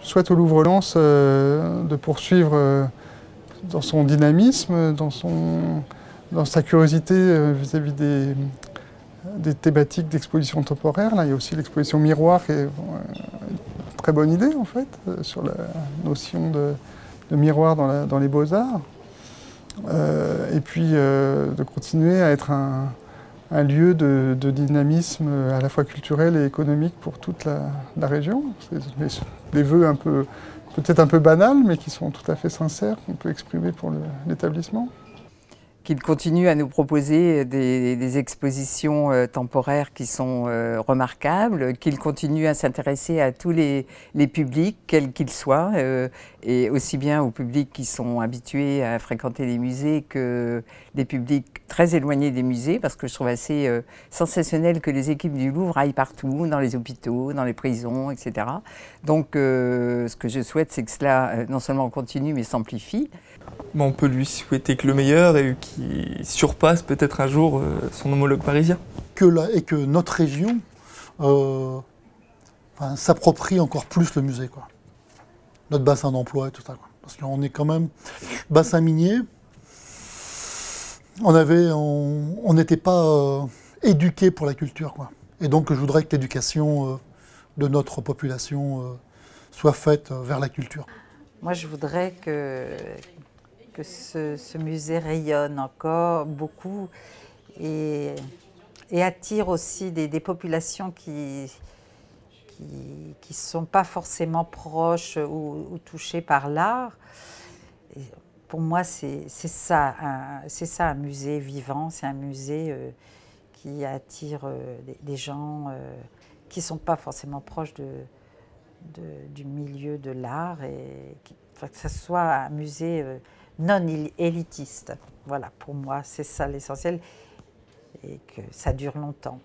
souhaite au Louvre-Lens de poursuivre dans son dynamisme, dans sa curiosité vis-à-vis des thématiques d'exposition temporaire. Là, il y a aussi l'exposition Miroir qui est une très bonne idée en fait, sur la notion de miroir dans les beaux-arts. Et puis de continuer à être un lieu de dynamisme à la fois culturel et économique pour toute la région. C'est des vœux peut-être un peu banals, mais qui sont tout à fait sincères, qu'on peut exprimer pour l'établissement. Qu'il continue à nous proposer des expositions temporaires qui sont remarquables, qu'il continue à s'intéresser à tous les publics, quels qu'ils soient, et aussi bien aux publics qui sont habitués à fréquenter les musées que des publics très éloignés des musées, parce que je trouve assez sensationnel que les équipes du Louvre aillent partout, dans les hôpitaux, dans les prisons, etc. Donc ce que je souhaite, c'est que cela non seulement continue, mais s'amplifie. On peut lui souhaiter que le meilleur et qu'il surpasse peut-être un jour son homologue parisien. Et que notre région s'approprie encore plus le musée, quoi. Notre bassin d'emploi et tout ça, quoi. Parce qu'on est quand même bassin minier. On n'était pas éduqués pour la culture, quoi. Et donc je voudrais que l'éducation de notre population soit faite vers la culture. Moi je voudrais que ce musée rayonne encore beaucoup et attire aussi des populations qui ne sont pas forcément proches ou touchées par l'art. Pour moi, c'est ça un musée vivant, c'est un musée qui attire des gens qui ne sont pas forcément proches du milieu de l'art et que ce soit un musée non élitiste. Voilà, pour moi, c'est ça l'essentiel et que ça dure longtemps.